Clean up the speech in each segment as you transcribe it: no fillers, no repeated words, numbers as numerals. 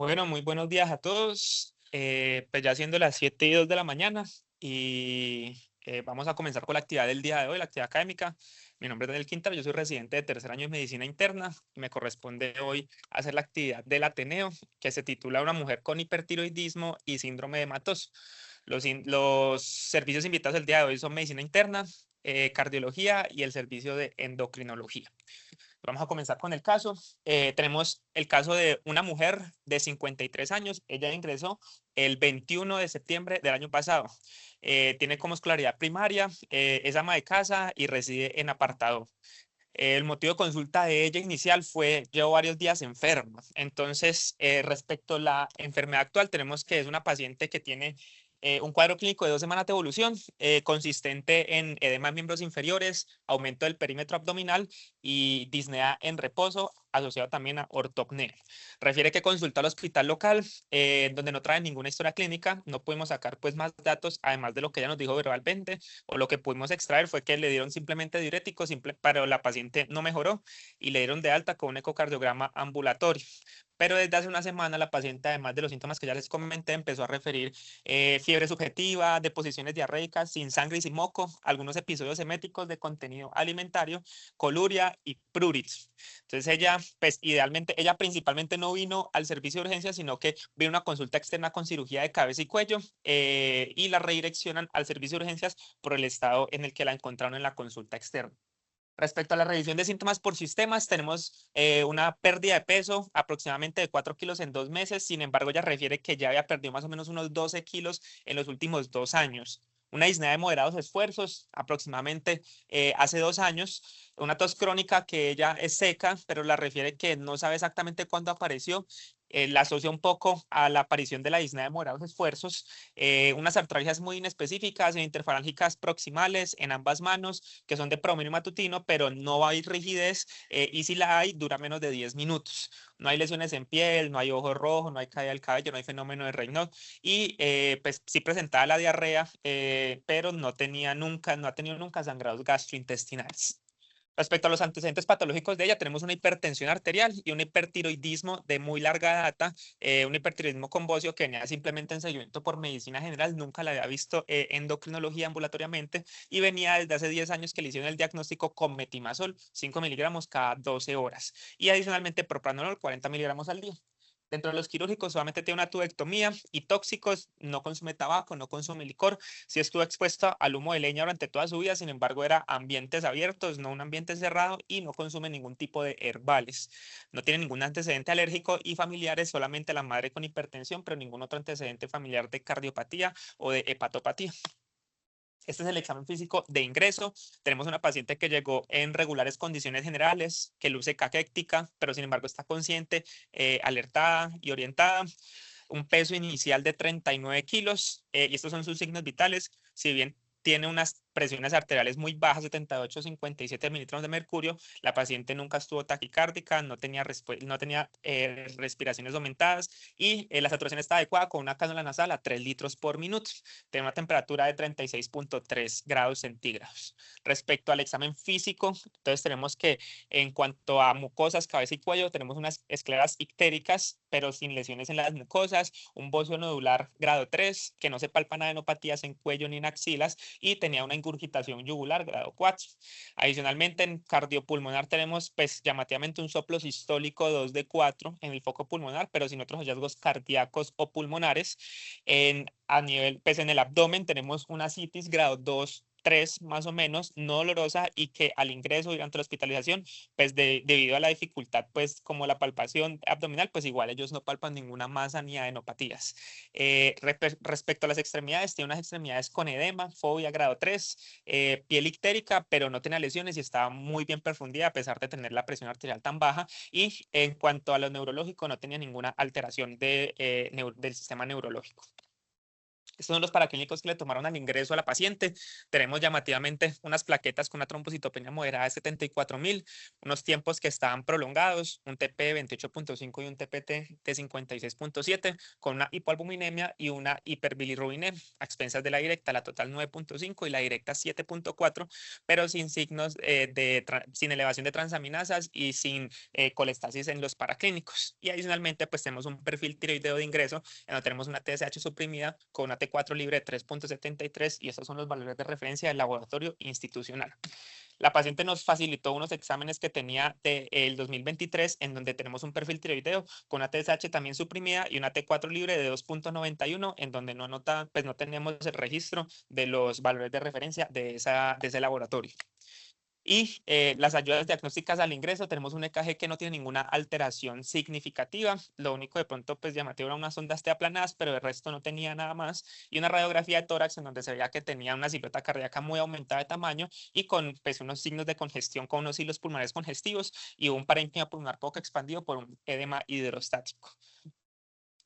Bueno, muy buenos días a todos. Pues ya siendo las 7:02 de la mañana y vamos a comenzar con la actividad del día de hoy, la actividad académica. Mi nombre es Daniel Quintero, yo soy residente de tercer año de Medicina Interna y me corresponde hoy hacer la actividad del Ateneo que se titula Una mujer con hipertiroidismo y síndrome de Matos. Los servicios invitados el día de hoy son Medicina Interna, Cardiología y el servicio de Endocrinología. Vamos a comenzar con el caso. Tenemos el caso de una mujer de 53 años. Ella ingresó el 21 de septiembre del año pasado. Tiene como escolaridad primaria, es ama de casa y reside en apartado. El motivo de consulta de ella inicial fue, llevo varios días enferma. Entonces, respecto a la enfermedad actual, tenemos que es una paciente que tiene un cuadro clínico de 2 semanas de evolución, consistente en edema en miembros inferiores, aumento del perímetro abdominal y disnea en reposo, asociado también a ortopnea. Refiere que consultó al hospital local, donde no trae ninguna historia clínica. No pudimos sacar pues más datos, además de lo que ella nos dijo verbalmente, o lo que pudimos extraer fue que le dieron simplemente diuréticos, pero la paciente no mejoró y le dieron de alta con un ecocardiograma ambulatorio. Pero desde hace una semana la paciente, además de los síntomas que ya les comenté, empezó a referir fiebre subjetiva, deposiciones diarreicas, sin sangre y sin moco, algunos episodios eméticos de contenido alimentario, coluria y prurito. Entonces ella, pues idealmente, ella principalmente no vino al servicio de urgencia, sino que vino a una consulta externa con cirugía de cabeza y cuello, y la redireccionan al servicio de urgencias por el estado en el que la encontraron en la consulta externa. Respecto a la revisión de síntomas por sistemas, tenemos una pérdida de peso aproximadamente de 4 kilos en 2 meses. Sin embargo, ella refiere que ya había perdido más o menos unos 12 kilos en los últimos 2 años. Una disnea de moderados esfuerzos aproximadamente hace 2 años. Una tos crónica que ella es seca, pero la refiere que no sabe exactamente cuándo apareció. La asocia un poco a la aparición de la disnea de moderados esfuerzos. Unas artralgias muy inespecíficas en interfalángicas proximales en ambas manos, que son de predominio matutino, pero no hay rigidez, y si la hay, dura menos de 10 minutos. No hay lesiones en piel, no hay ojo rojo, no hay caída del cabello, no hay fenómeno de Raynaud y pues sí presentaba la diarrea, pero no ha tenido nunca sangrados gastrointestinales. Respecto a los antecedentes patológicos de ella, tenemos una hipertensión arterial y un hipertiroidismo de muy larga data, un hipertiroidismo con bocio que venía simplemente en seguimiento por medicina general, nunca la había visto endocrinología ambulatoriamente y venía desde hace 10 años que le hicieron el diagnóstico con metimazol, 5 miligramos cada 12 horas y adicionalmente propranolol, 40 miligramos al día. Dentro de los quirúrgicos solamente tiene una tubectomía y tóxicos, no consume tabaco, no consume licor. Sí estuvo expuesta al humo de leña durante toda su vida, sin embargo era ambientes abiertos, no un ambiente cerrado y no consume ningún tipo de herbales. No tiene ningún antecedente alérgico y familiares, solamente la madre con hipertensión, pero ningún otro antecedente familiar de cardiopatía o de hepatopatía. Este es el examen físico de ingreso. Tenemos una paciente que llegó en regulares condiciones generales, que luce caquéctica, pero sin embargo está consciente, alertada y orientada. Un peso inicial de 39 kilos, y estos son sus signos vitales. Si bien tiene unas presiones arteriales muy bajas, 78-57 mililitros de mercurio, la paciente nunca estuvo taquicárdica, no tenía respiraciones aumentadas y la saturación está adecuada con una cánula nasal a 3 litros por minuto. Tiene una temperatura de 36,3 grados centígrados. Respecto al examen físico, entonces tenemos que en cuanto a mucosas, cabeza y cuello, tenemos unas escleras ictéricas, pero sin lesiones en las mucosas, un bocio nodular grado 3, que no se palpan adenopatías en cuello ni en axilas, y tenía una ingurgitación yugular grado 4. Adicionalmente, en cardiopulmonar tenemos, pues, llamativamente un soplo sistólico 2 de 4 en el foco pulmonar, pero sin otros hallazgos cardíacos o pulmonares. A nivel, pues en el abdomen tenemos una citis grado 2, 3 más o menos, no dolorosa y que al ingreso durante la hospitalización, pues debido a la dificultad, pues como la palpación abdominal, pues igual ellos no palpan ninguna masa ni adenopatías. Respecto a las extremidades, tiene unas extremidades con edema, fobia grado 3, piel ictérica, pero no tenía lesiones y estaba muy bien perfundida a pesar de tener la presión arterial tan baja. Y en cuanto a lo neurológico, no tenía ninguna alteración del sistema neurológico. Estos son los paraclínicos que le tomaron al ingreso a la paciente. Tenemos llamativamente unas plaquetas con una trombocitopenia moderada de 74.000, unos tiempos que estaban prolongados, un TP de 28.5 y un TPT de 56.7, con una hipoalbuminemia y una hiperbilirrubinemia a expensas de la directa, la total 9.5 y la directa 7.4, pero sin signos sin elevación de transaminasas y sin colestasis en los paraclínicos. Y adicionalmente, pues tenemos un perfil tiroideo de ingreso en donde tenemos una TSH suprimida con una T4 libre de 3.73 y estos son los valores de referencia del laboratorio institucional. La paciente nos facilitó unos exámenes que tenía del 2023 en donde tenemos un perfil tiroideo con una TSH también suprimida y una T4 libre de 2.91 en donde no anota, pues no tenemos el registro de los valores de referencia de ese laboratorio. Y las ayudas diagnósticas al ingreso, tenemos un EKG que no tiene ninguna alteración significativa. Lo único de pronto pues llamativo era unas ondas T aplanadas, pero el resto no tenía nada más. Y una radiografía de tórax en donde se veía que tenía una silueta cardíaca muy aumentada de tamaño y con pues, unos signos de congestión con unos hilos pulmonares congestivos y un parénquima pulmonar poco expandido por un edema hidrostático.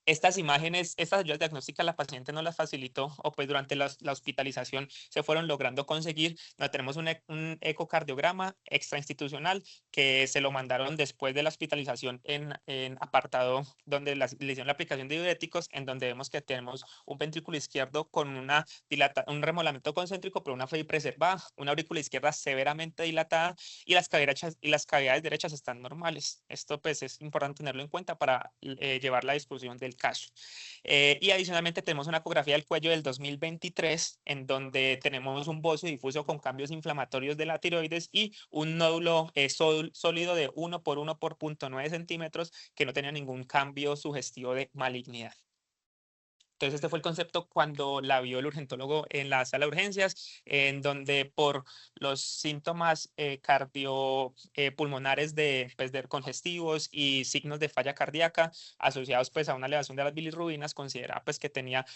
Estas imágenes, estas ayudas diagnósticas la paciente no las facilitó o pues durante la hospitalización se fueron logrando conseguir. No, tenemos un ecocardiograma extrainstitucional que se lo mandaron después de la hospitalización en apartado donde le hicieron la aplicación de diuréticos, en donde vemos que tenemos un ventrículo izquierdo con un remolamiento concéntrico, pero una FEI preservada, una aurícula izquierda severamente dilatada y las cavidades derechas están normales. Esto pues es importante tenerlo en cuenta para llevar la discusión del caso. Y adicionalmente tenemos una ecografía del cuello del 2023 en donde tenemos un bocio difuso con cambios inflamatorios de la tiroides y un nódulo sólido de 1 por 1 por 0.9 centímetros que no tenía ningún cambio sugestivo de malignidad. Entonces, este fue el concepto cuando la vio el urgentólogo en la sala de urgencias, en donde por los síntomas cardiopulmonares pues, de congestivos y signos de falla cardíaca asociados pues, a una elevación de las bilirrubinas, considera pues, que tenía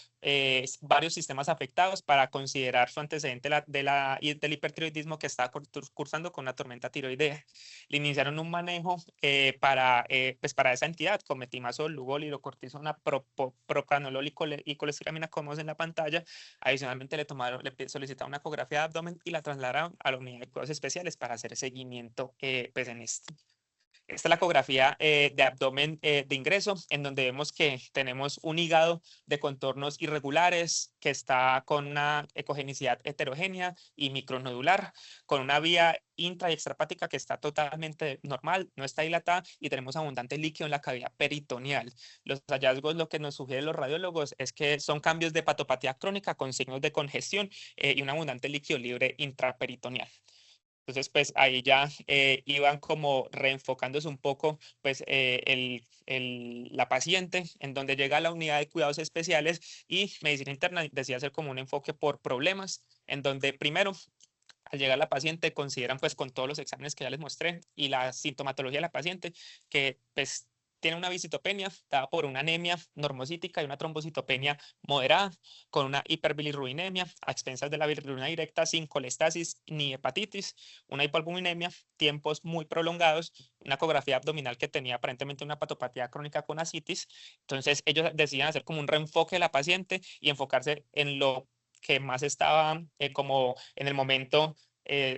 varios sistemas afectados para considerar su antecedente del hipertiroidismo que estaba cursando con una tormenta tiroidea. Le iniciaron un manejo pues para esa entidad con metimazol, lugol, hidrocortisona, propranolol y colestiramina, como vemos en la pantalla. Adicionalmente le solicitaron una ecografía de abdomen y la trasladaron a la unidad de cuidados especiales para hacer seguimiento pues en esto. Esta es la ecografía de abdomen de ingreso, en donde vemos que tenemos un hígado de contornos irregulares que está con una ecogenicidad heterogénea y micronodular, con una vía intra y extrahepática que está totalmente normal, no está dilatada y tenemos abundante líquido en la cavidad peritoneal. Los hallazgos, lo que nos sugieren los radiólogos es que son cambios de patopatía crónica con signos de congestión y un abundante líquido libre intraperitoneal. Entonces, pues ahí ya iban como reenfocándose un poco, pues la paciente, en donde llega a la unidad de cuidados especiales y medicina interna decía hacer como un enfoque por problemas, en donde primero, al llegar la paciente, consideran pues con todos los exámenes que ya les mostré y la sintomatología de la paciente, que pues tiene una visitopenia dada por una anemia normocítica y una trombocitopenia moderada, con una hiperbilirrubinemia a expensas de la bilirrubina directa sin colestasis ni hepatitis, una hipoalbuminemia, tiempos muy prolongados, una ecografía abdominal que tenía aparentemente una patopatía crónica con ascitis. Entonces ellos decían hacer como un reenfoque de la paciente y enfocarse en lo que más estaba como en el momento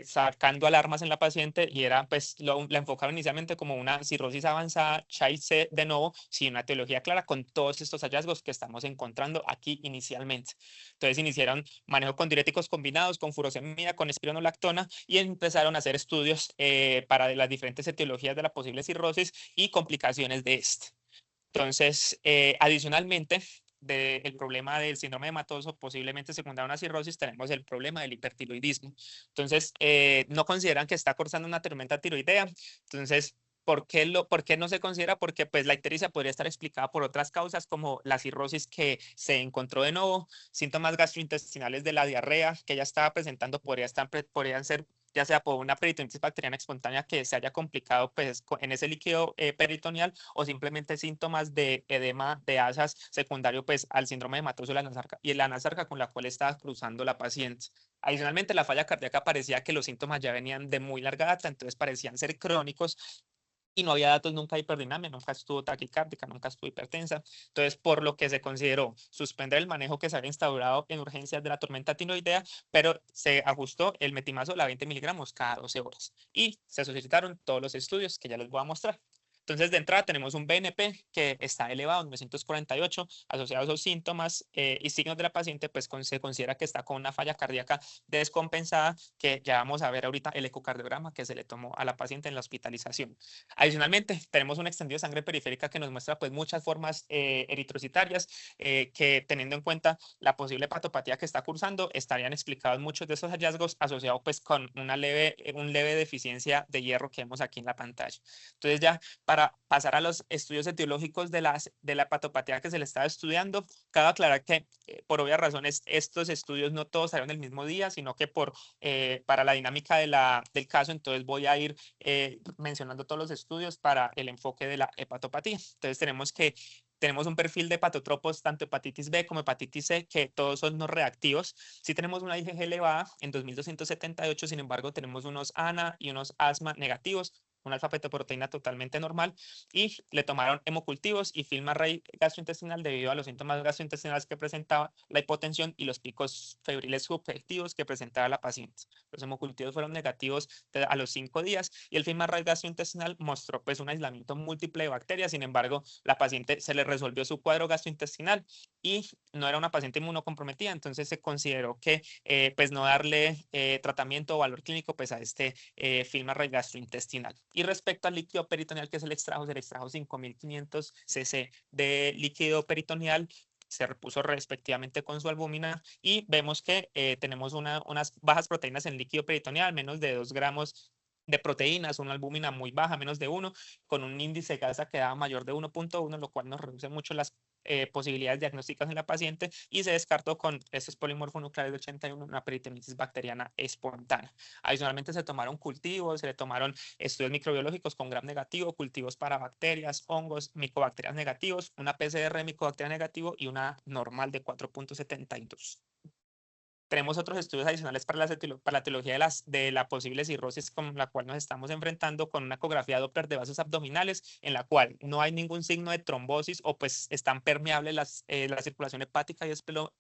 sacando alarmas en la paciente y era, pues, la enfocaron inicialmente como una cirrosis avanzada, Child-C de nuevo, sin una etiología clara, con todos estos hallazgos que estamos encontrando aquí inicialmente. Entonces iniciaron manejo con diuréticos combinados, con furosemida, con espironolactona y empezaron a hacer estudios para las diferentes etiologías de la posible cirrosis y complicaciones de este. Entonces, adicionalmente, del problema del síndrome hematoso, posiblemente secundario a una cirrosis, tenemos el problema del hipertiroidismo. Entonces, no consideran que está cursando una tormenta tiroidea. Entonces, ¿por qué no se considera? Porque pues, la ictericia podría estar explicada por otras causas, como la cirrosis que se encontró de nuevo, síntomas gastrointestinales de la diarrea que ella estaba presentando podrían ser ya sea por una peritonitis bacteriana espontánea que se haya complicado pues, en ese líquido peritoneal o simplemente síntomas de edema de asas secundario pues, al síndrome hematoso y la anasarca con la cual estaba cruzando la paciente. Adicionalmente, la falla cardíaca parecía que los síntomas ya venían de muy larga data, entonces parecían ser crónicos y no había datos nunca de hiperdinamia, nunca estuvo taquicárdica, nunca estuvo hipertensa. Entonces, por lo que se consideró suspender el manejo que se había instaurado en urgencias de la tormenta tiroidea, pero se ajustó el metimazol a 20 miligramos cada 12 horas. Y se solicitaron todos los estudios que ya les voy a mostrar. Entonces, de entrada tenemos un BNP que está elevado, 948, asociado a esos síntomas y signos de la paciente, pues se considera que está con una falla cardíaca descompensada, que ya vamos a ver ahorita el ecocardiograma que se le tomó a la paciente en la hospitalización. Adicionalmente, tenemos un extendido de sangre periférica que nos muestra pues muchas formas eritrocitarias que, teniendo en cuenta la posible patopatía que está cursando, estarían explicados muchos de esos hallazgos asociados pues con un leve deficiencia de hierro que vemos aquí en la pantalla. Entonces ya para pasar a los estudios etiológicos de la hepatopatía que se le estaba estudiando, cabe aclarar que por obvias razones estos estudios no todos salieron el mismo día, sino que para la dinámica del caso, entonces voy a ir mencionando todos los estudios para el enfoque de la hepatopatía. Entonces tenemos un perfil de hepatotropos, tanto hepatitis B como hepatitis C, que todos son no reactivos. Sí tenemos una IgG elevada en 2278, sin embargo, tenemos unos ANA y unos asma negativos, una alfa-fetoproteína totalmente normal, y le tomaron hemocultivos y film array gastrointestinal debido a los síntomas gastrointestinales que presentaba, la hipotensión y los picos febriles subjetivos que presentaba la paciente. Los hemocultivos fueron negativos a los 5 días y el film array gastrointestinal mostró pues un aislamiento múltiple de bacterias. Sin embargo, la paciente se le resolvió su cuadro gastrointestinal y no era una paciente inmunocomprometida, entonces se consideró que pues no darle tratamiento o valor clínico pues a este film array gastrointestinal. Y respecto al líquido peritoneal que se le extrajo 5.500 cc de líquido peritoneal, se repuso respectivamente con su albúmina y vemos que tenemos unas bajas proteínas en líquido peritoneal, menos de 2 gramos de proteínas, una albúmina muy baja, menos de 1, con un índice de grasa que daba mayor de 1.1, lo cual nos reduce mucho las posibilidades diagnósticas en la paciente y se descartó con estos polimorfonucleares de 81 una peritonitis bacteriana espontánea. Adicionalmente se tomaron cultivos, se le tomaron estudios microbiológicos con gram negativo, cultivos para bacterias, hongos, micobacterias negativos, una PCR de micobacteria negativo y una normal de 4.72. Tenemos otros estudios adicionales para la etiología de la posible cirrosis con la cual nos estamos enfrentando, con una ecografía Doppler de vasos abdominales en la cual no hay ningún signo de trombosis o pues están permeables la circulación hepática y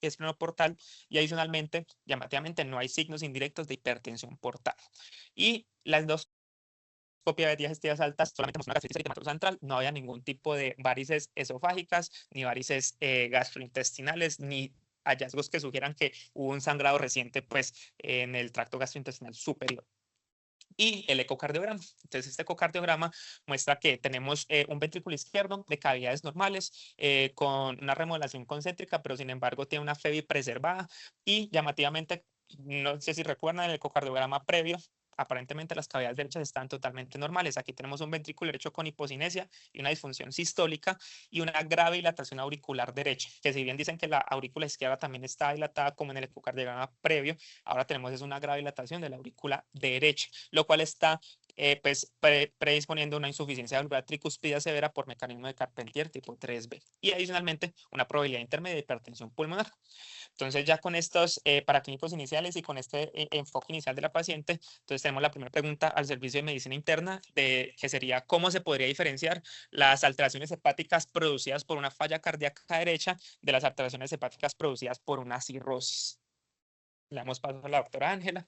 esplenoportal, y adicionalmente, llamativamente, no hay signos indirectos de hipertensión portal. Y la endoscopia de digestivas altas solamente mostró una gastritis eritematosa central, no había ningún tipo de varices esofágicas, ni varices gastrointestinales, ni hallazgos que sugieran que hubo un sangrado reciente pues en el tracto gastrointestinal superior. Y el ecocardiograma. Entonces, este ecocardiograma muestra que tenemos un ventrículo izquierdo de cavidades normales con una remodelación concéntrica, pero sin embargo tiene una FEBI preservada y llamativamente, no sé si recuerdan el ecocardiograma previo, aparentemente las cavidades derechas están totalmente normales. Aquí tenemos un ventrículo derecho con hipocinesia y una disfunción sistólica y una grave dilatación auricular derecha, que si bien dicen que la aurícula izquierda también está dilatada como en el ecocardiograma previo, ahora tenemos es una grave dilatación de la aurícula derecha, lo cual está pues predisponiendo una insuficiencia valvular tricúspide severa por mecanismo de Carpentier tipo 3B y adicionalmente una probabilidad intermedia de hipertensión pulmonar. Entonces ya con estos paraclínicos iniciales y con este enfoque inicial de la paciente, entonces tenemos la primera pregunta al servicio de medicina interna, que sería ¿cómo se podría diferenciar las alteraciones hepáticas producidas por una falla cardíaca derecha de las alteraciones hepáticas producidas por una cirrosis? Le damos paso a la doctora Ángela.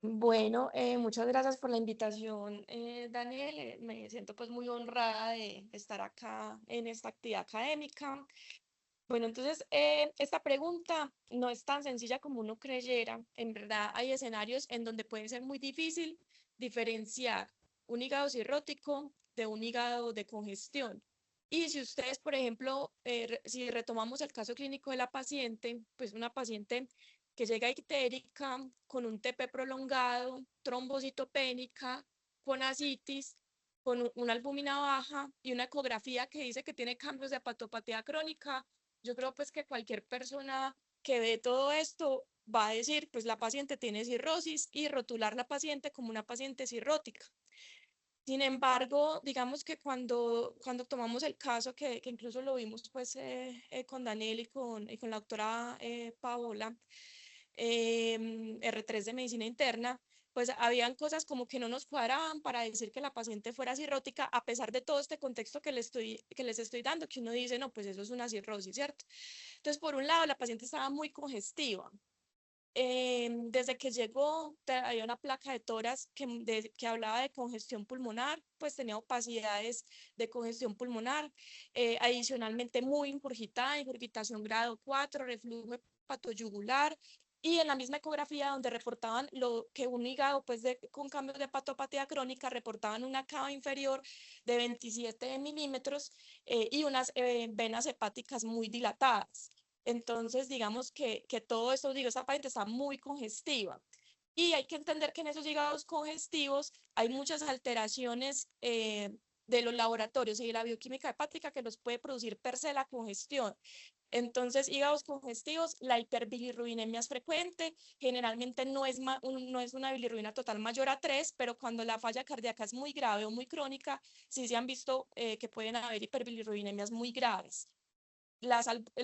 Bueno, muchas gracias por la invitación, Daniel. Me siento pues muy honrada de estar acá en esta actividad académica. Bueno, entonces esta pregunta no es tan sencilla como uno creyera. En verdad hay escenarios en donde puede ser muy difícil diferenciar un hígado cirrótico de un hígado de congestión. Y si ustedes, por ejemplo, si retomamos el caso clínico de la paciente, pues una paciente que llega ictérica con un TP prolongado, trombocitopénica, con ascitis, con una albúmina baja y una ecografía que dice que tiene cambios de hepatopatía crónica, yo creo pues que cualquier persona que ve todo esto va a decir, pues la paciente tiene cirrosis y rotular la paciente como una paciente cirrótica. Sin embargo, digamos que cuando tomamos el caso, que incluso lo vimos pues con Daniel y con la doctora Paola, R3 de medicina interna, pues habían cosas como que no nos cuadraban para decir que la paciente fuera cirrótica, a pesar de todo este contexto que les estoy dando, que uno dice, no, pues eso es una cirrosis, ¿cierto? Entonces, por un lado, la paciente estaba muy congestiva. Desde que llegó, había una placa de toras que hablaba de congestión pulmonar, pues tenía opacidades de congestión pulmonar, adicionalmente muy ingurgitada, ingurgitación grado 4, reflujo hepatoyugular, y en la misma ecografía donde reportaban lo que un hígado pues con cambios de hepatopatía crónica reportaban una cava inferior de 27 milímetros y unas venas hepáticas muy dilatadas. Entonces, digamos que todo esto, digo, esa paciente está muy congestiva. Y hay que entender que en esos hígados congestivos hay muchas alteraciones de los laboratorios y de la bioquímica hepática que los puede producir per se la congestión. Entonces, hígados congestivos, la hiperbilirrubinemia es frecuente, generalmente no es una bilirrubina total mayor a 3, pero cuando la falla cardíaca es muy grave o muy crónica, sí se han visto que pueden haber hiperbilirrubinemias muy graves. La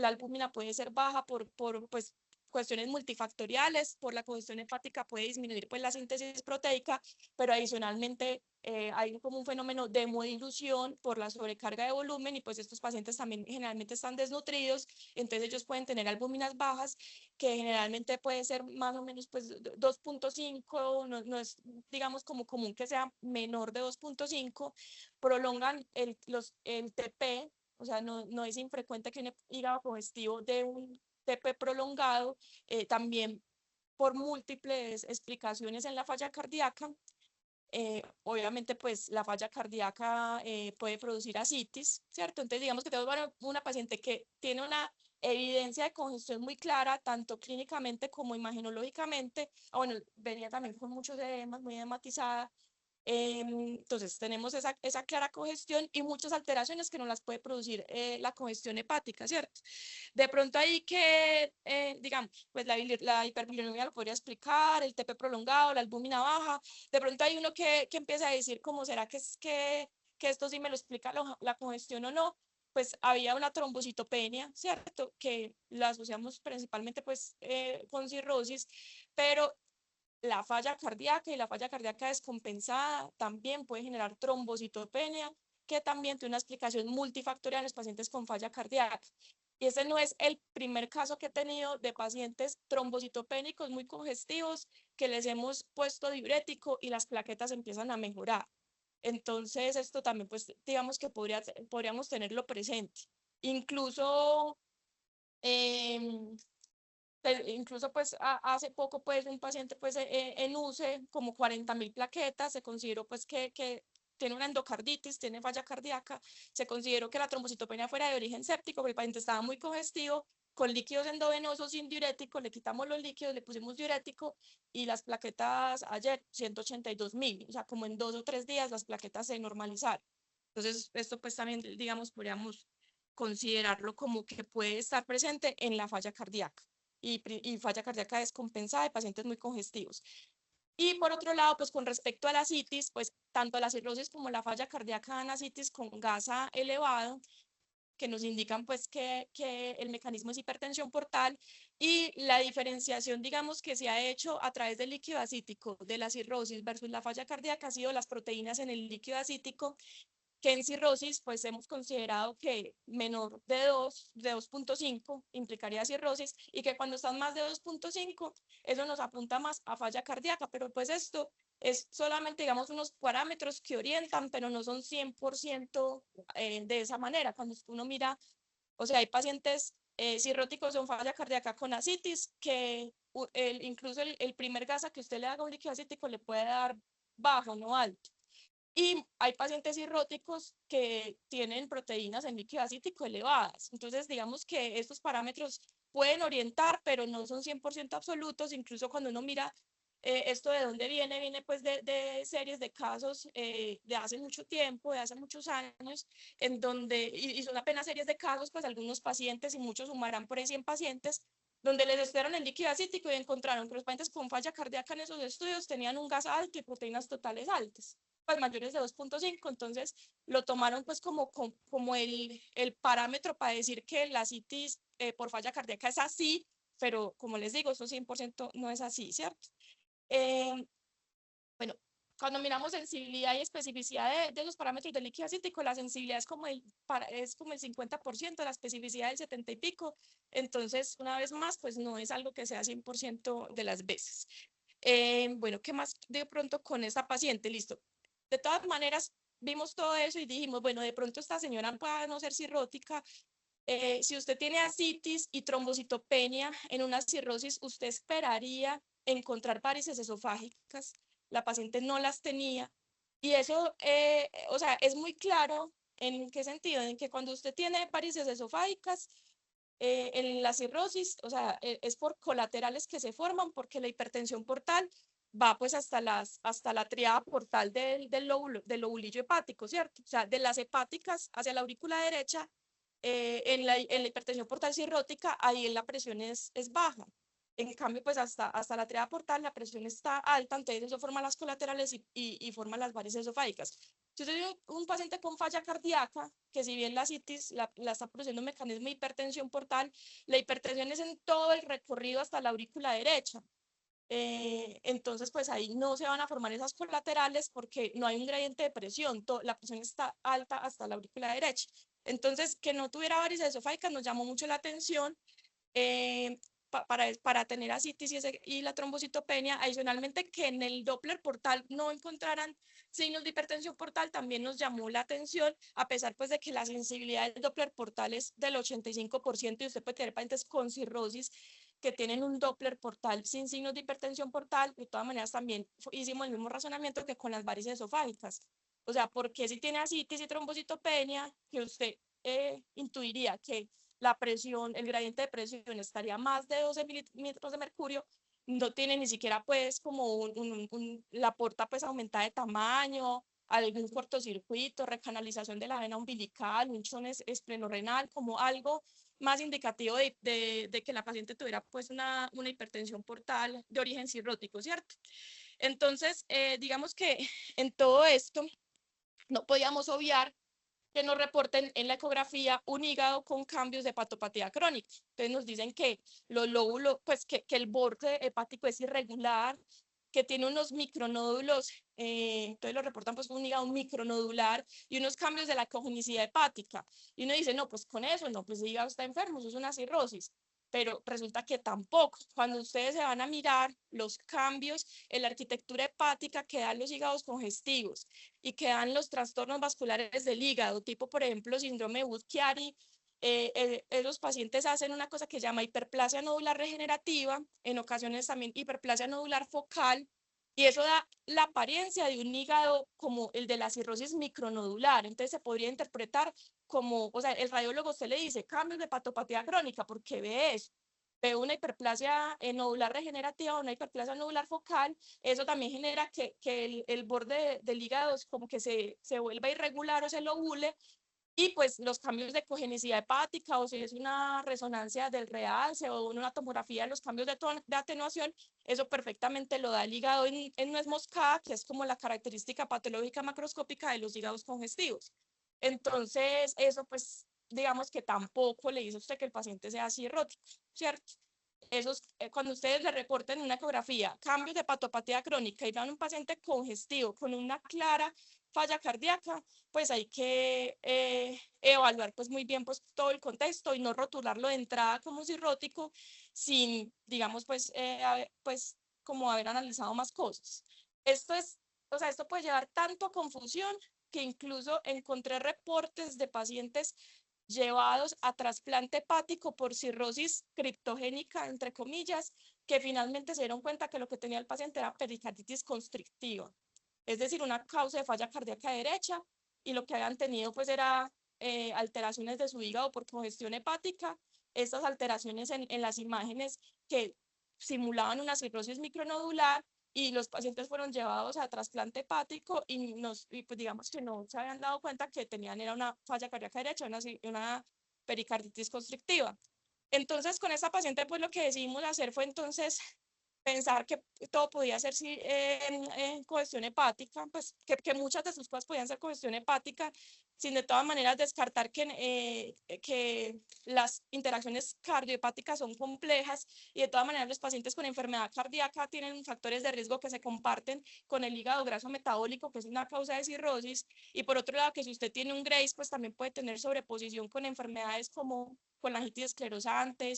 albúmina puede ser baja por pues, cuestiones multifactoriales, por la congestión hepática puede disminuir pues, la síntesis proteica, pero adicionalmente hay como un fenómeno de hemodilución por la sobrecarga de volumen y pues estos pacientes también generalmente están desnutridos, entonces ellos pueden tener albúminas bajas, que generalmente puede ser más o menos pues 2.5, no es digamos como común que sea menor de 2.5, prolongan el TP, o sea, no es infrecuente que un hígado congestivo de un TP prolongado, también por múltiples explicaciones en la falla cardíaca. Obviamente, pues la falla cardíaca puede producir ascitis, ¿cierto? Entonces, digamos que tenemos una paciente que tiene una evidencia de congestión muy clara, tanto clínicamente como imagenológicamente. Bueno, venía también con muchos edemas, muy edematizada. Entonces, tenemos esa clara congestión y muchas alteraciones que no las puede producir la congestión hepática, ¿cierto? De pronto ahí que, digamos, pues la hiperbilirubinemia lo podría explicar, el TP prolongado, la albúmina baja. De pronto hay uno que empieza a decir, ¿cómo será que esto sí me lo explica la congestión o no? Pues había una trombocitopenia, ¿cierto? Que la asociamos principalmente pues con cirrosis, pero la falla cardíaca y la falla cardíaca descompensada también puede generar trombocitopenia, que también tiene una explicación multifactorial en los pacientes con falla cardíaca. Y ese no es el primer caso que he tenido de pacientes trombocitopénicos muy congestivos que les hemos puesto diurético y las plaquetas empiezan a mejorar. Entonces, esto también, pues, digamos que podríamos tenerlo presente. Incluso eh, incluso pues hace poco pues un paciente pues en UCE como 40.000 plaquetas, se consideró pues que tiene una endocarditis, tiene falla cardíaca, se consideró que la trombocitopenia fuera de origen séptico, porque el paciente estaba muy congestivo, con líquidos endovenosos sin diurético, le quitamos los líquidos, le pusimos diurético y las plaquetas ayer 182.000, o sea, como en 2 o 3 días las plaquetas se normalizaron. Entonces, esto pues también, digamos, podríamos considerarlo como que puede estar presente en la falla cardíaca y falla cardíaca descompensada de pacientes muy congestivos. Y por otro lado, pues con respecto a la citis, pues tanto la cirrosis como la falla cardíaca dan citis con gasa elevado, que nos indican pues que el mecanismo es hipertensión portal, y la diferenciación, digamos, que se ha hecho a través del líquido acítico de la cirrosis versus la falla cardíaca ha sido las proteínas en el líquido acítico, que en cirrosis, pues hemos considerado que menor de 2.5 implicaría cirrosis y que cuando están más de 2.5, eso nos apunta más a falla cardíaca, pero pues esto es solamente, digamos, unos parámetros que orientan, pero no son 100% de esa manera. Cuando uno mira, o sea, hay pacientes cirróticos con falla cardíaca con ascitis que incluso el primer gasa que usted le haga un líquido acítico le puede dar bajo, no alto. Y hay pacientes cirróticos que tienen proteínas en líquido acítico elevadas. Entonces, digamos que estos parámetros pueden orientar, pero no son 100% absolutos. Incluso cuando uno mira esto de dónde viene pues de series de casos de hace mucho tiempo, de hace muchos años, en donde, y son apenas series de casos, pues algunos pacientes y muchos sumarán por ahí 100 pacientes, donde les estudiaron el líquido acítico y encontraron que los pacientes con falla cardíaca en esos estudios tenían un gas alto y proteínas totales altas, pues mayores de 2.5, entonces lo tomaron pues como el parámetro para decir que la citis por falla cardíaca es así, pero como les digo, eso 100% no es así, ¿cierto? Bueno, cuando miramos sensibilidad y especificidad de los parámetros del líquido acítico, la sensibilidad es como el 50%, la especificidad del 70 y pico. Entonces, una vez más, pues no es algo que sea 100% de las veces. Bueno, ¿qué más de pronto con esta paciente? Listo. De todas maneras, vimos todo eso y dijimos, bueno, de pronto esta señora puede no ser cirrótica. Si usted tiene ascitis y trombocitopenia en una cirrosis, usted esperaría encontrar varices esofágicas. La paciente no las tenía. Y eso, o sea, es muy claro en qué sentido, en que cuando usted tiene varices esofágicas, en la cirrosis, o sea, es por colaterales que se forman porque la hipertensión portal va pues hasta la triada portal del lobulillo hepático, ¿cierto? O sea, de las hepáticas hacia la aurícula derecha, en la hipertensión portal cirrótica, ahí la presión es baja. En cambio, pues hasta la triada portal la presión está alta, entonces eso forma las colaterales y forma las varices esofágicas. Si usted tiene un paciente con falla cardíaca, que si bien la citis la está produciendo un mecanismo de hipertensión portal, la hipertensión es en todo el recorrido hasta la aurícula derecha. Entonces, pues ahí no se van a formar esas colaterales porque no hay un gradiente de presión, la presión está alta hasta la aurícula derecha. Entonces, que no tuviera varices esofágicas nos llamó mucho la atención, eh, para tener ascitis y la trombocitopenia. Adicionalmente, que en el Doppler portal no encontraran signos de hipertensión portal también nos llamó la atención, a pesar pues de que la sensibilidad del Doppler portal es del 85% y usted puede tener pacientes con cirrosis que tienen un Doppler portal sin signos de hipertensión portal. De todas maneras, también hicimos el mismo razonamiento que con las varices esofágicas. O sea, porque si tiene ascitis y trombocitopenia, que usted intuiría que la presión, el gradiente de presión estaría más de 12 milímetros de mercurio, no tiene ni siquiera pues como la porta pues aumentada de tamaño, algún cortocircuito, recanalización de la vena umbilical, un chon esplenorrenal, como algo más indicativo de que la paciente tuviera pues una hipertensión portal de origen cirrótico, ¿cierto? Entonces, digamos que en todo esto no podíamos obviar que nos reporten en la ecografía un hígado con cambios de hepatopatía crónica. Entonces nos dicen que los lóbulos, pues que el borde hepático es irregular, que tiene unos micronódulos, entonces lo reportan pues un hígado micronodular y unos cambios de la cognicidad hepática. Y uno dice, no, pues con eso, no, pues el hígado está enfermo, eso es una cirrosis. Pero resulta que tampoco. Cuando ustedes se van a mirar los cambios en la arquitectura hepática que dan los hígados congestivos y que dan los trastornos vasculares del hígado, tipo por ejemplo síndrome de Budd-Chiari, los pacientes hacen una cosa que se llama hiperplasia nodular regenerativa, en ocasiones también hiperplasia nodular focal, y eso da la apariencia de un hígado como el de la cirrosis micronodular. Entonces se podría interpretar como, o sea, el radiólogo se le dice cambios de hepatopatía crónica, porque ve eso, ve una hiperplasia nodular regenerativa, una hiperplasia nodular focal. Eso también genera que el borde del hígado como que se vuelva irregular o se lobule, y pues los cambios de cogenicidad hepática, o si es una resonancia del realce o una tomografía de los cambios de atenuación, eso perfectamente lo da el hígado en nuez moscada, que es como la característica patológica macroscópica de los hígados congestivos. Entonces, eso pues digamos que tampoco le dice a usted que el paciente sea cirrótico, ¿cierto? Esos, cuando ustedes le reporten una ecografía, cambios de patopatía crónica y vean un paciente congestivo con una clara falla cardíaca, pues hay que evaluar pues muy bien pues todo el contexto y no rotularlo de entrada como cirrótico sin, digamos, pues como haber analizado más cosas. Esto es, o sea, esto puede llevar tanto a confusión que incluso encontré reportes de pacientes llevados a trasplante hepático por cirrosis criptogénica, entre comillas, que finalmente se dieron cuenta que lo que tenía el paciente era pericarditis constrictiva, es decir, una causa de falla cardíaca derecha, y lo que habían tenido pues era alteraciones de su hígado por congestión hepática. Estas alteraciones en las imágenes que simulaban una cirrosis micronodular, y los pacientes fueron llevados a trasplante hepático y pues digamos que no se habían dado cuenta que tenían era una falla cardíaca derecha, una pericarditis constrictiva. Entonces con esta paciente pues lo que decidimos hacer fue entonces pensar que todo podía ser sí, congestión hepática, pues que muchas de sus cosas podían ser congestión hepática, sin de todas maneras descartar que las interacciones cardiohepáticas son complejas y de todas maneras los pacientes con enfermedad cardíaca tienen factores de riesgo que se comparten con el hígado graso metabólico, que es una causa de cirrosis, y por otro lado que si usted tiene un Graves, pues también puede tener sobreposición con enfermedades como colangitis esclerosante,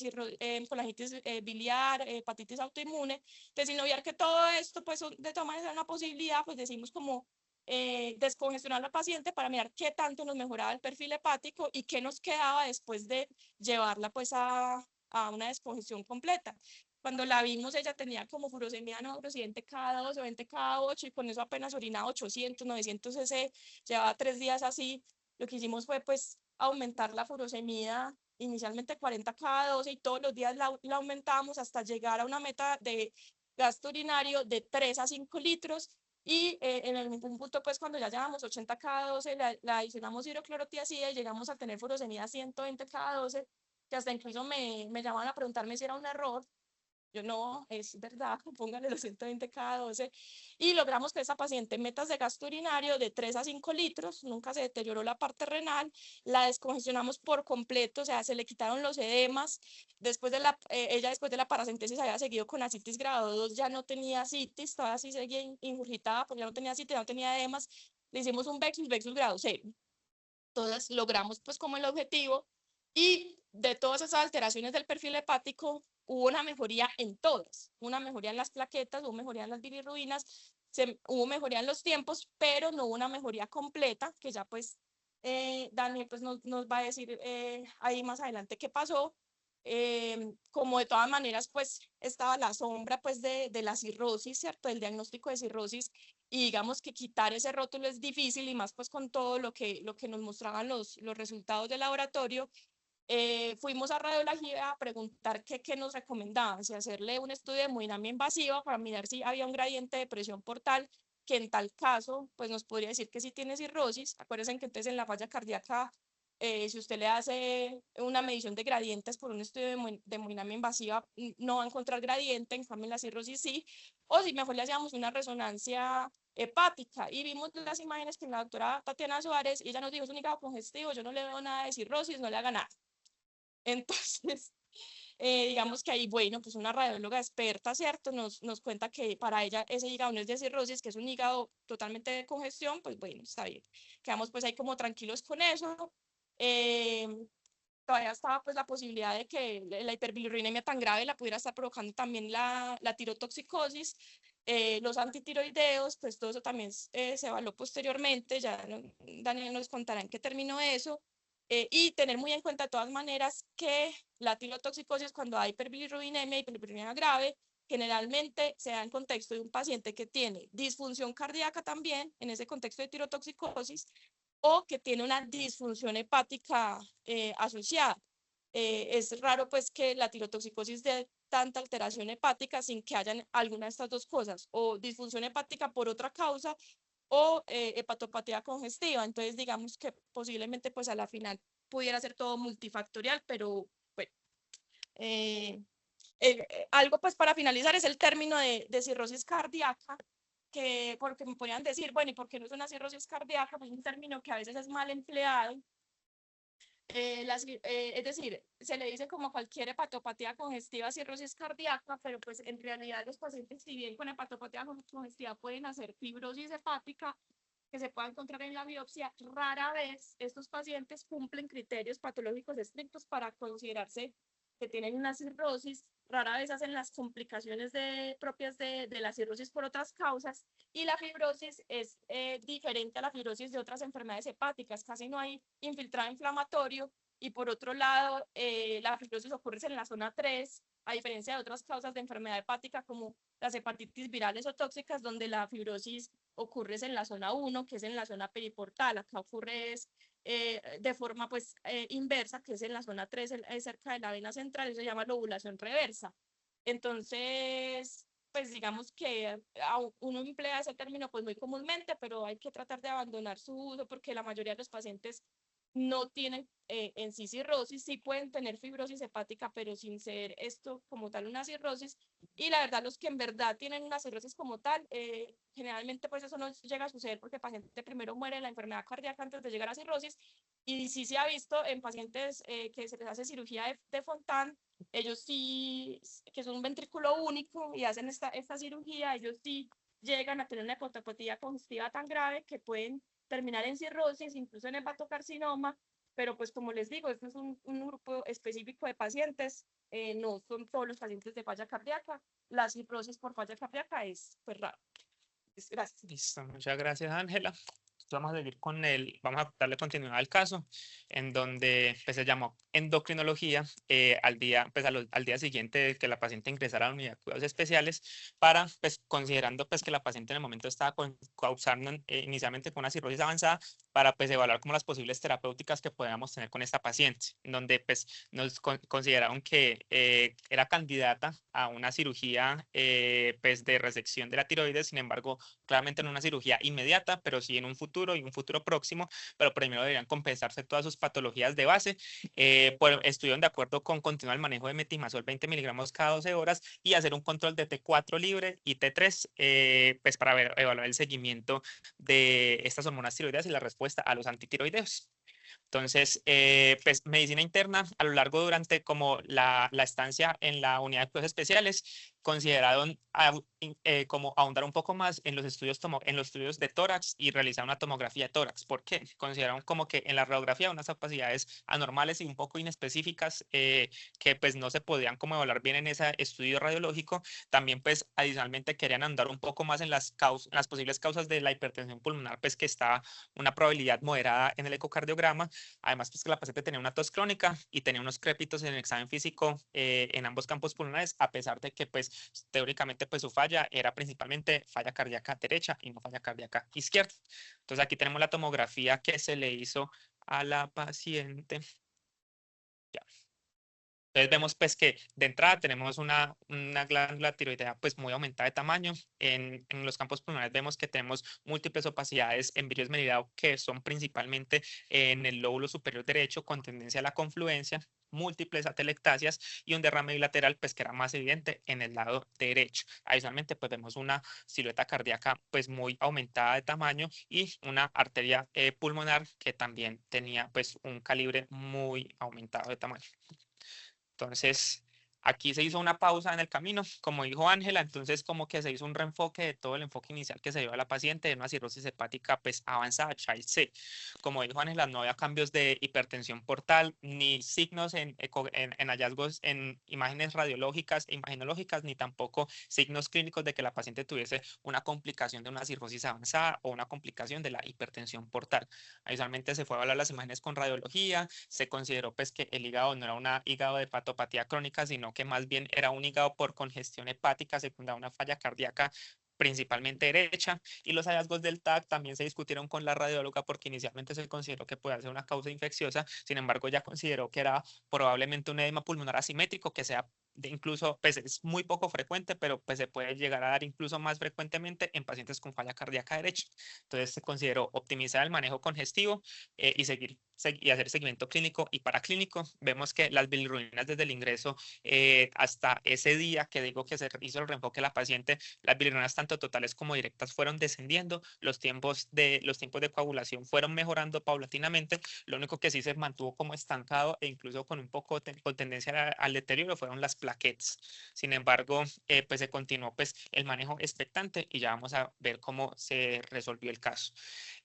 colangitis biliar, hepatitis autoinmune. Entonces, sin obviar que todo esto, pues de todas maneras es una posibilidad, pues decimos como descongestionar al paciente para mirar qué tanto nos mejoraba el perfil hepático y qué nos quedaba después de llevarla pues a una descongestión completa. Cuando la vimos, ella tenía como furosemia no presidente cada 12 o 20 cada 8 y con eso apenas orinaba 800, 900 cc, llevaba 3 días así. Lo que hicimos fue pues aumentar la furosemia inicialmente 40 cada 12 y todos los días la aumentábamos hasta llegar a una meta de gasto urinario de 3 a 5 litros y en algún punto, pues cuando ya llevamos 80 cada 12, la adicionamos hidroclorotiazida y llegamos a tener furosemia 120 cada 12, que hasta incluso me llamaban a preguntarme si era un error. Yo no, es verdad, póngale los 120 cada 12. Y logramos que esa paciente metas de gasto urinario de 3 a 5 litros, nunca se deterioró la parte renal, la descongestionamos por completo, o sea, se le quitaron los edemas. Ella después de la paracentesis había seguido con asitis grado 2, ya no tenía asitis, todavía sí seguía ingurgitada, porque ya no tenía asitis, ya no tenía edemas. Le hicimos un Vexus grado 0. Entonces logramos pues como el objetivo y de todas esas alteraciones del perfil hepático hubo una mejoría en todas, una mejoría en las plaquetas, hubo mejoría en las bilirrubinas, hubo mejoría en los tiempos, pero no hubo una mejoría completa, que ya pues Daniel pues nos va a decir ahí más adelante qué pasó. Como de todas maneras pues estaba la sombra pues de la cirrosis, ¿cierto? El diagnóstico de cirrosis y digamos que quitar ese rótulo es difícil y más pues con todo lo que nos mostraban los resultados del laboratorio. Fuimos a radiología a preguntar qué nos recomendaban, si hacerle un estudio de hemodinamia invasiva para mirar si había un gradiente de presión portal, que en tal caso pues nos podría decir que sí tiene cirrosis. Acuérdense que entonces en la falla cardíaca, si usted le hace una medición de gradientes por un estudio de hemodinamia invasiva, no va a encontrar gradiente, en cambio en la cirrosis sí, o si mejor le hacíamos una resonancia hepática y vimos las imágenes que la doctora Tatiana Suárez y ella nos dijo es un hígado congestivo, yo no le veo nada de cirrosis, no le haga nada. Entonces, digamos que ahí, bueno, pues una radióloga experta, ¿cierto? Nos cuenta que para ella ese hígado no es de cirrosis, que es un hígado totalmente de congestión, pues bueno, está bien. Quedamos pues ahí como tranquilos con eso. Eh, Todavía estaba pues la posibilidad de que la hiperbilirubinemia tan grave la pudiera estar provocando también la tirotoxicosis. Los antitiroideos, pues todo eso también se evaluó posteriormente, ya Daniel nos contará en qué terminó eso. Y tener muy en cuenta de todas maneras que la tirotoxicosis cuando hay hiperbilirubinemia y hiperbilirubinemia grave, generalmente se da en contexto de un paciente que tiene disfunción cardíaca también, en ese contexto de tirotoxicosis, o que tiene una disfunción hepática asociada. Es raro pues que la tirotoxicosis dé tanta alteración hepática sin que hayan alguna de estas dos cosas, o disfunción hepática por otra causa o hepatopatía congestiva. Entonces digamos que posiblemente pues a la final pudiera ser todo multifactorial, pero bueno. Eh, Algo pues para finalizar es el término de cirrosis cardíaca, que porque me podrían decir, bueno, ¿y por qué no es una cirrosis cardíaca? Pues un término que a veces es mal empleado. Es decir, se le dice como cualquier hepatopatía congestiva, cirrosis cardíaca, pero pues en realidad los pacientes, si bien con hepatopatía congestiva pueden hacer fibrosis hepática, que se pueda encontrar en la biopsia, rara vez estos pacientes cumplen criterios patológicos estrictos para considerarse que tienen una cirrosis, rara vez hacen las complicaciones propias de la cirrosis por otras causas, y la fibrosis es diferente a la fibrosis de otras enfermedades hepáticas, casi no hay infiltrado inflamatorio, y por otro lado, la fibrosis ocurre en la zona 3, a diferencia de otras causas de enfermedad hepática como las hepatitis virales o tóxicas, donde la fibrosis ocurre en la zona 1, que es en la zona periportal. Acá ocurre de forma pues inversa, que es en la zona 3, cerca de la vena central, eso se llama lobulación reversa. Entonces, pues digamos que uno emplea ese término pues muy comúnmente, pero hay que tratar de abandonar su uso porque la mayoría de los pacientes no tienen en sí cirrosis, sí pueden tener fibrosis hepática, pero sin ser esto como tal una cirrosis. Y la verdad, los que en verdad tienen una cirrosis como tal, generalmente pues eso no llega a suceder porque el paciente primero muere de la enfermedad cardíaca antes de llegar a cirrosis. Y sí se ha visto en pacientes que se les hace cirugía de Fontan, ellos sí, que son un ventrículo único y hacen esta cirugía, ellos sí llegan a tener una hepatopatía congestiva tan grave que pueden terminar en cirrosis, incluso en hepatocarcinoma, pero pues como les digo, este es un grupo específico de pacientes, no son todos los pacientes de falla cardíaca, la cirrosis por falla cardíaca es pues raro. Gracias. Listo, muchas gracias, Ángela. Vamos a seguir con vamos a darle continuidad al caso, en donde pues, se llamó endocrinología al día siguiente de que la paciente ingresara a la unidad de cuidados especiales, para, pues, considerando pues, que la paciente en el momento estaba causando inicialmente con una cirrosis avanzada, para pues, evaluar como las posibles terapéuticas que podíamos tener con esta paciente, donde pues, nos consideraron que era candidata a una cirugía pues, de resección de la tiroides. Sin embargo, claramente no una cirugía inmediata, pero sí en un futuro y un futuro próximo, pero primero deberían compensarse todas sus patologías de base. Estuvieron de acuerdo con continuar el manejo de metimazol 20 miligramos cada 12 horas y hacer un control de T4 libre y T3, pues para evaluar el seguimiento de estas hormonas tiroideas y la respuesta a los antitiroideos. Entonces, pues medicina interna, a lo largo durante como la estancia en la unidad de cuidados especiales, consideraron como ahondar un poco más en los estudios de tórax y realizar una tomografía de tórax. ¿Por qué? Consideraron como que en la radiografía unas opacidades anormales y un poco inespecíficas, que pues no se podían como evaluar bien en ese estudio radiológico. También pues adicionalmente querían andar un poco más en las posibles causas de la hipertensión pulmonar, pues que está una probabilidad moderada en el ecocardiograma. Además, pues que la paciente tenía una tos crónica y tenía unos crépitos en el examen físico en ambos campos pulmonares, a pesar de que pues teóricamente pues su falla era principalmente falla cardíaca derecha y no falla cardíaca izquierda. Entonces aquí tenemos la tomografía que se le hizo a la paciente. Ya. Entonces vemos pues que de entrada tenemos una glándula tiroidea pues muy aumentada de tamaño. En los campos pulmonares vemos que tenemos múltiples opacidades en virus meridao, que son principalmente en el lóbulo superior derecho con tendencia a la confluencia, múltiples atelectasias y un derrame bilateral pues que era más evidente en el lado derecho. Adicionalmente pues vemos una silueta cardíaca pues muy aumentada de tamaño y una arteria pulmonar que también tenía pues un calibre muy aumentado de tamaño. Entonces, aquí se hizo una pausa en el camino, como dijo Ángela. Entonces como que se hizo un reenfoque de todo el enfoque inicial que se dio a la paciente de una cirrosis hepática pues avanzada, Child C. Como dijo Ángela, no había cambios de hipertensión portal, ni signos en hallazgos en imágenes radiológicas e imagenológicas, ni tampoco signos clínicos de que la paciente tuviese una complicación de una cirrosis avanzada o una complicación de la hipertensión portal. Adicionalmente se fue a evaluar las imágenes con radiología, se consideró pues que el hígado no era un hígado de hepatopatía crónica, sino que más bien era un hígado por congestión hepática secundada a una falla cardíaca principalmente derecha, y los hallazgos del TAC también se discutieron con la radióloga porque inicialmente se consideró que podía ser una causa infecciosa. Sin embargo ya consideró que era probablemente un edema pulmonar asimétrico, que sea incluso, pues es muy poco frecuente, pero pues se puede llegar a dar incluso más frecuentemente en pacientes con falla cardíaca derecha. Entonces se consideró optimizar el manejo congestivo y hacer seguimiento clínico y paraclínico. Vemos que las bilirrubinas desde el ingreso hasta ese día que digo que se hizo el reenfoque de la paciente, las bilirrubinas tanto totales como directas fueron descendiendo, los tiempos de coagulación fueron mejorando paulatinamente. Lo único que sí se mantuvo como estancado e incluso con un poco con tendencia al deterioro fueron las plaquetas. Sin embargo, pues se continuó pues el manejo expectante y ya vamos a ver cómo se resolvió el caso.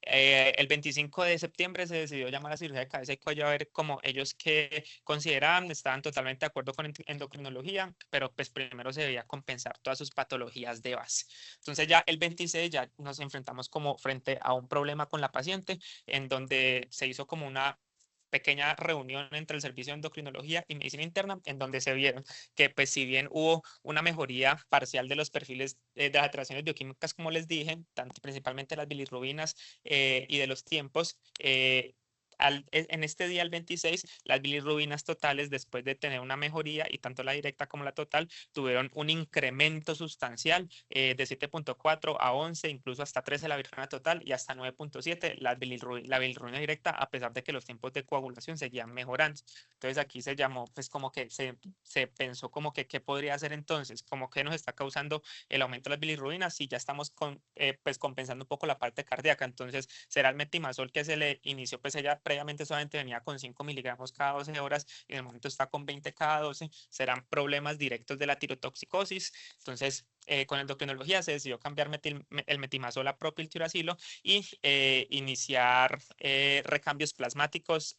El 25 de septiembre se decidió llamar a cirugía de cabeza y cuello a ver cómo ellos que consideraban, estaban totalmente de acuerdo con endocrinología, pero pues primero se debía compensar todas sus patologías de base. Entonces ya el 26 ya nos enfrentamos como frente a un problema con la paciente, en donde se hizo como una pequeña reunión entre el servicio de endocrinología y medicina interna, en donde se vieron que pues si bien hubo una mejoría parcial de los perfiles de las alteraciones bioquímicas, como les dije, tanto principalmente las bilirrubinas y de los tiempos, en este día, el 26, las bilirrubinas totales, después de tener una mejoría, y tanto la directa como la total, tuvieron un incremento sustancial de 7,4 a 11, incluso hasta 13 la bilirrubina total y hasta 9,7 la bilirrubina directa, a pesar de que los tiempos de coagulación seguían mejorando. Entonces aquí se llamó, pues como que se pensó como que qué podría hacer entonces, como que nos está causando el aumento de las bilirrubinas si ya estamos pues compensando un poco la parte cardíaca. Entonces será el metimazol que se le inició, pues ella previamente solamente venía con 5 miligramos cada 12 horas y en el momento está con 20 cada 12. Serán problemas directos de la tirotoxicosis. Entonces con endocrinología se decidió cambiar el metimazol a propiltiuracilo y iniciar recambios plasmáticos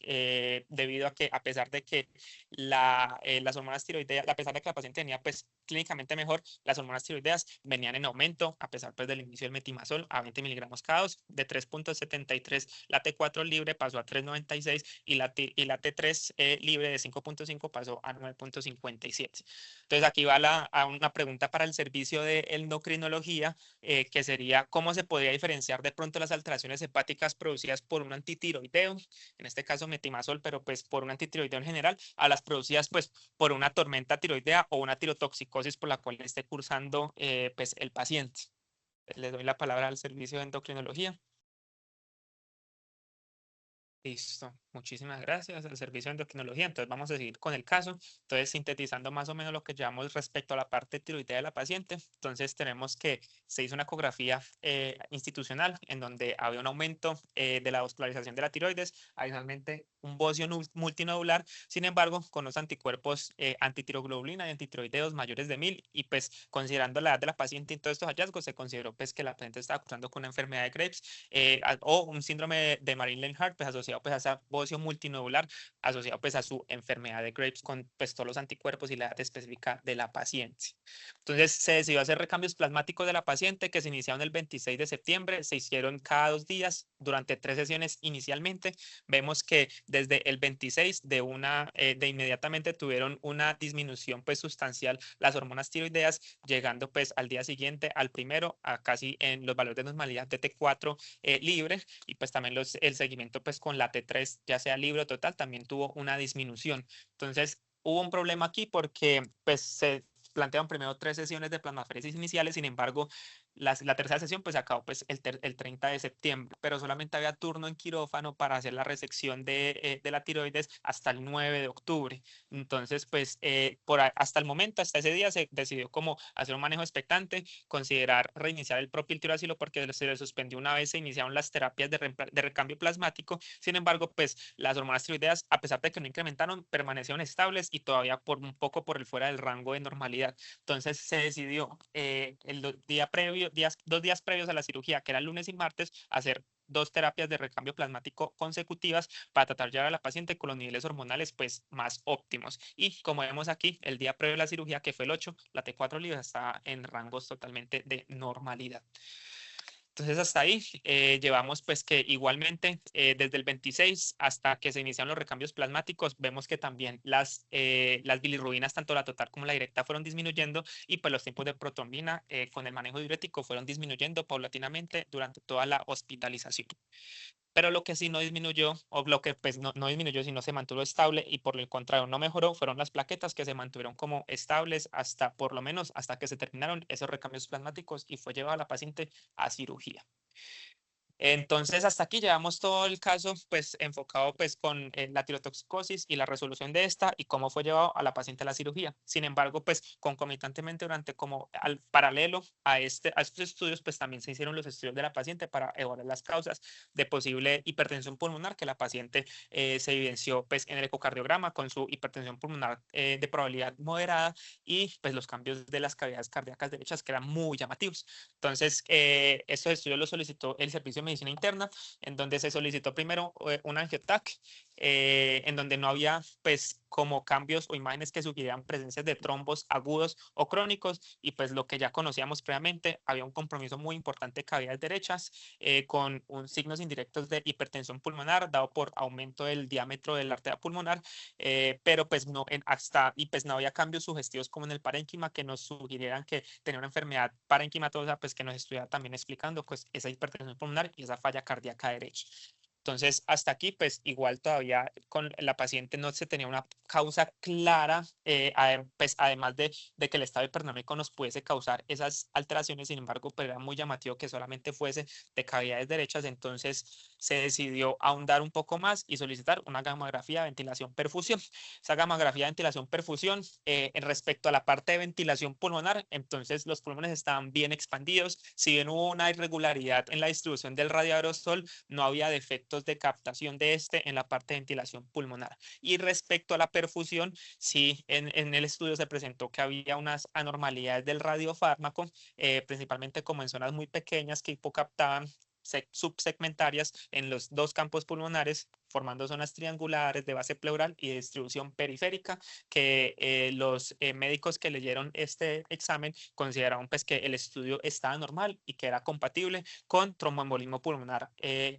debido a que, a pesar de que las hormonas tiroideas, a pesar de que la paciente tenía pues clínicamente mejor, las hormonas tiroideas venían en aumento a pesar pues del inicio del metimazol a 20 miligramos cada dos. De 3,73 la T4 libre pasó a 3,96 y la T3 libre de 5,5 pasó a 9,57. Entonces aquí va a una pregunta para el servicio de endocrinología, que sería cómo se podría diferenciar de pronto las alteraciones hepáticas producidas por un antitiroideo, en este caso metimazol, pero pues por un antitiroideo en general, a las producidas pues por una tormenta tiroidea o una tirotoxicosis por la cual esté cursando pues el paciente. Le doy la palabra al servicio de endocrinología. Listo, muchísimas gracias al servicio de endocrinología. Entonces vamos a seguir con el caso. Entonces, sintetizando más o menos lo que llevamos respecto a la parte tiroidea de la paciente. Entonces, tenemos que se hizo una ecografía institucional en donde había un aumento de la vascularización de la tiroides, adicionalmente un bocio multinodular, sin embargo, con los anticuerpos antitiroglobulina y antitiroideos mayores de 1000 y pues considerando la edad de la paciente y todos estos hallazgos, se consideró pues que la paciente estaba cursando con una enfermedad de Graves o un síndrome de Marie-Lenhardt, pues asociado pues a esa bocio multinodular, asociado pues a su enfermedad de Graves con pues todos los anticuerpos y la edad específica de la paciente. Entonces se decidió hacer recambios plasmáticos de la paciente que se iniciaron el 26 de septiembre, se hicieron cada 2 días durante 3 sesiones inicialmente. Vemos que desde el 26 de inmediatamente tuvieron una disminución pues sustancial las hormonas tiroideas, llegando pues al día siguiente, al primero, a casi en los valores de normalidad de T4 libre, y pues también el seguimiento pues con la T3, ya sea libre o total, también tuvo una disminución. Entonces hubo un problema aquí porque pues se plantearon primero 3 sesiones de plasmaferesis iniciales, sin embargo, la tercera sesión pues acabó pues el 30 de septiembre, pero solamente había turno en quirófano para hacer la resección de la tiroides hasta el 9 de octubre. Entonces, pues hasta el momento, hasta ese día, se decidió como hacer un manejo expectante, considerar reiniciar el propiltiuracilo porque se le suspendió una vez se iniciaron las terapias de recambio plasmático. Sin embargo, pues las hormonas tiroideas, a pesar de que no incrementaron, permanecieron estables y todavía por un poco por el fuera del rango de normalidad. Entonces se decidió el día previo, 2 días previos a la cirugía, que era el lunes y martes, hacer 2 terapias de recambio plasmático consecutivas para tratar de llevar a la paciente con los niveles hormonales pues más óptimos. Y como vemos aquí, el día previo a la cirugía, que fue el 8, la T4 libre está en rangos totalmente de normalidad. Entonces hasta ahí llevamos pues que igualmente desde el 26 hasta que se iniciaron los recambios plasmáticos, vemos que también las bilirrubinas, tanto la total como la directa, fueron disminuyendo y pues los tiempos de protrombina con el manejo diurético fueron disminuyendo paulatinamente durante toda la hospitalización. Pero lo que sí no disminuyó, o lo que pues no disminuyó, sino se mantuvo estable y por el contrario no mejoró, fueron las plaquetas que se mantuvieron como estables hasta por lo menos hasta que se terminaron esos recambios plasmáticos y fue llevada la paciente a cirugía. Entonces, hasta aquí llevamos todo el caso, pues enfocado pues con la tirotoxicosis y la resolución de esta y cómo fue llevado a la paciente a la cirugía. Sin embargo, pues concomitantemente durante como al paralelo a estos estudios, pues también se hicieron los estudios de la paciente para evaluar las causas de posible hipertensión pulmonar que la paciente se evidenció pues en el ecocardiograma con su hipertensión pulmonar de probabilidad moderada y pues los cambios de las cavidades cardíacas derechas que eran muy llamativos. Entonces, estos estudios los solicitó el Servicio de Medicina Interna, en donde se solicitó primero un angiotac, en donde no había, pues, como cambios o imágenes que sugirieran presencias de trombos agudos o crónicos, y pues lo que ya conocíamos previamente, había un compromiso muy importante de cavidades derechas, con signos indirectos de hipertensión pulmonar, dado por aumento del diámetro de la arteria pulmonar, pero pues no, y pues no había cambios sugestivos como en el parénquima que nos sugirieran que tenía una enfermedad parenquimatosa, pues que nos estuviera también explicando pues esa hipertensión pulmonar y esa falla cardíaca derecha. Entonces, hasta aquí, pues igual todavía con la paciente no se tenía una causa clara, pues además de que el estado hiperdinámico nos pudiese causar esas alteraciones, sin embargo, pero era muy llamativo que solamente fuese de cavidades derechas, entonces se decidió ahondar un poco más y solicitar una gamografía de ventilación perfusión. Esa gamografía de ventilación perfusión, en respecto a la parte de ventilación pulmonar, entonces los pulmones estaban bien expandidos, si bien hubo una irregularidad en la distribución del radioaerosol, no había defectos de captación de este en la parte de ventilación pulmonar. Y respecto a la perfusión, sí, en el estudio se presentó que había unas anormalidades del radiofármaco, principalmente como en zonas muy pequeñas que hipocaptaban subsegmentarias en los dos campos pulmonares, formando zonas triangulares de base pleural y de distribución periférica, que los médicos que leyeron este examen consideraron pues que el estudio estaba normal y que era compatible con tromboembolismo pulmonar,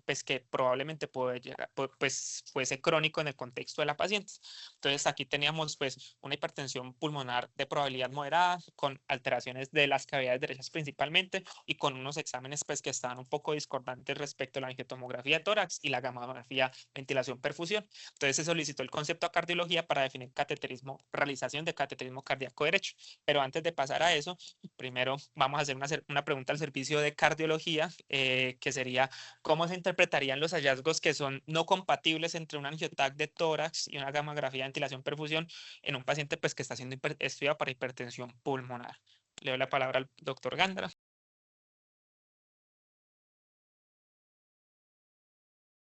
pues que probablemente puede llegar, pues fuese crónico en el contexto de la paciente. Entonces aquí teníamos pues una hipertensión pulmonar de probabilidad moderada con alteraciones de las cavidades derechas principalmente y con unos exámenes pues que estaban un poco discordantes respecto a la angiotomografía de tórax y la gamografía ventilación perfusión. Entonces se solicitó el concepto a cardiología para definir cateterismo, realización de cateterismo cardíaco derecho. Pero antes de pasar a eso, primero vamos a hacer una pregunta al servicio de cardiología, que sería cómo se interpretarían los hallazgos que son no compatibles entre un angiotac de tórax y una gamografía de ventilación perfusión en un paciente pues, que está siendo estudiado para hipertensión pulmonar. Le doy la palabra al doctor Gándara.